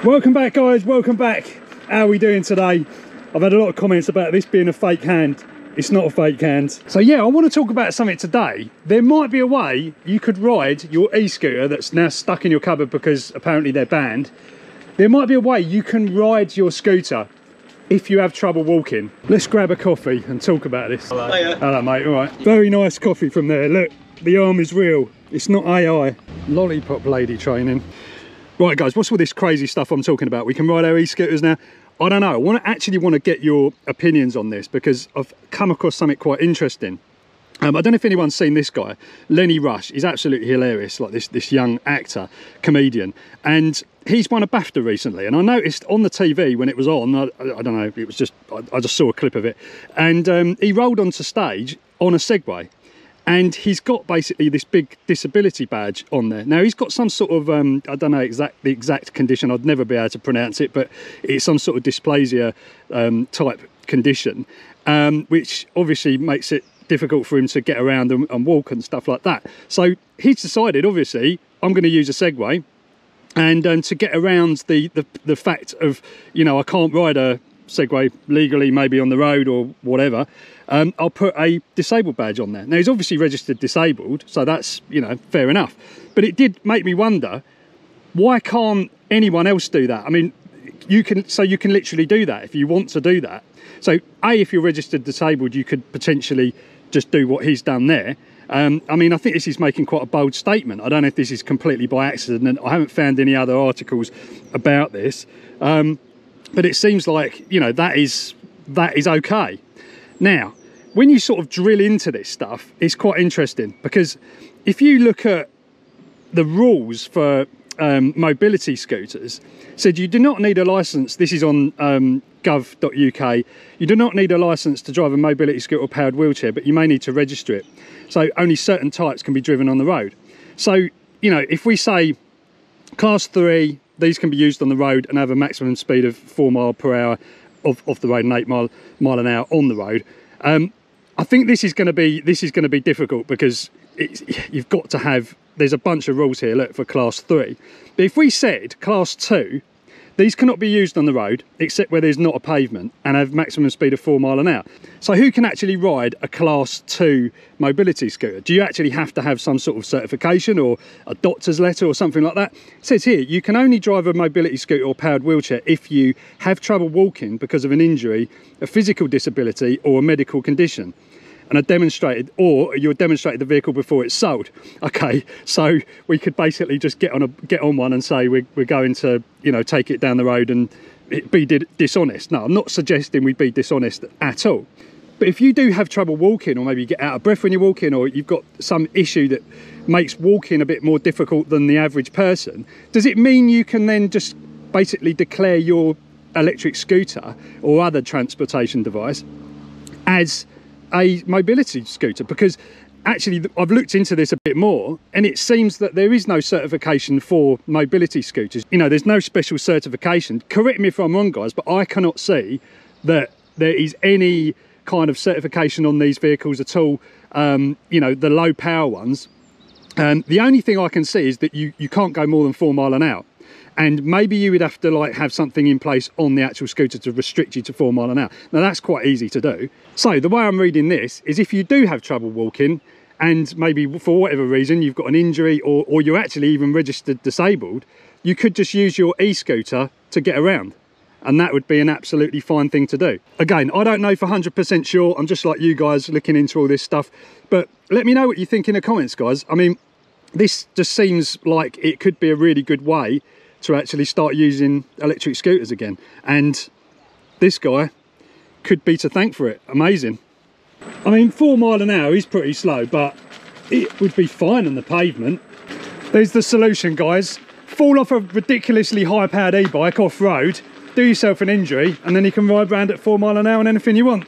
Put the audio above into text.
Welcome back, guys, welcome back. How are we doing today? I've had a lot of comments about this being a fake hand. It's not a fake hand. So yeah, I want to talk about something today. There might be a way you could ride your e-scooter that's now stuck in your cupboard because apparently they're banned. There might be a way you can ride your scooter if you have trouble walking. Let's grab a coffee and talk about this. Hello. Hiya. Hello, mate. All right. Very nice coffee from there. Look, the arm is real. It's not AI. Lollipop lady training. Right, guys, what's all this crazy stuff I'm talking about? We can ride our e-scooters now. I don't know. I actually want to get your opinions on this because I've come across something quite interesting. I don't know if anyone's seen this guy, Lenny Rush. He's absolutely hilarious, like this young actor, comedian. And he's won a BAFTA recently. And I noticed on the TV when it was on, I don't know, it was just, I just saw a clip of it. And he rolled onto stage on a Segway. And he's got basically this big disability badge on there. Now, he's got some sort of, I don't know the exact condition. I'd never be able to pronounce it, but it's some sort of dysplasia type condition, which obviously makes it difficult for him to get around and walk and stuff like that. So he's decided, obviously, I'm going to use a Segway. And to get around the fact of, you know, I can't ride a Segway legally, maybe on the road or whatever, I'll put a disabled badge on there. Now, he's obviously registered disabled, so that's, you know, fair enough. But it did make me wonder, why can't anyone else do that? I mean, you can literally do that if you want to do that. So if you're registered disabled, you could potentially just do what he's done there. I mean, I think this is making quite a bold statement. I don't know if this is completely by accident, and I haven't found any other articles about this. But it seems like, you know, that is okay. Now, when you sort of drill into this stuff, it's quite interesting, because if you look at the rules for mobility scooters, said you do not need a license. This is on gov.uk. You do not need a license to drive a mobility scooter or powered wheelchair, but you may need to register it. So only certain types can be driven on the road. So, you know, if we say class 3, these can be used on the road and have a maximum speed of 4 miles per hour off the road and 8 mile an hour on the road. I think this is going to be difficult, because you've got to have, there's a bunch of rules here, look, for class 3. But if we said class 2, these cannot be used on the road except where there's not a pavement and have maximum speed of 4 miles an hour. So who can actually ride a class 2 mobility scooter? Do you actually have to have some sort of certification or a doctor's letter or something like that? It says here, you can only drive a mobility scooter or powered wheelchair if you have trouble walking because of an injury, a physical disability or a medical condition. And you're demonstrated the vehicle before it's sold. Okay, so we could basically just get on one and say we're going to, you know, take it down the road and be dishonest. No, I'm not suggesting we be dishonest at all. But if you do have trouble walking, or maybe you get out of breath when you're walking, or you've got some issue that makes walking a bit more difficult than the average person, does it mean you can then just basically declare your electric scooter or other transportation device as a mobility scooter? Because actually I've looked into this a bit more, and it seems that there is no certification for mobility scooters. You know, there's no special certification. Correct me if I'm wrong, guys, but I cannot see that there is any kind of certification on these vehicles at all. You know, the low power ones. The only thing I can see is that you can't go more than 4 miles an hour. And maybe you would have to like have something in place on the actual scooter to restrict you to 4 miles an hour. Now that's quite easy to do. So the way I'm reading this is, if you do have trouble walking, and maybe for whatever reason you've got an injury, or you're actually even registered disabled, you could just use your e-scooter to get around. And that would be an absolutely fine thing to do. Again, I don't know for 100% sure. I'm just like you guys looking into all this stuff. But let me know what you think in the comments, guys. I mean, this just seems like it could be a really good way to actually start using electric scooters again, and this guy could be to thank for it. Amazing. I mean, 4 miles an hour is pretty slow, but it would be fine on the pavement. There's the solution, guys. Fall off a ridiculously high powered e-bike off road, do yourself an injury, and then you can ride around at 4 miles an hour on anything you want.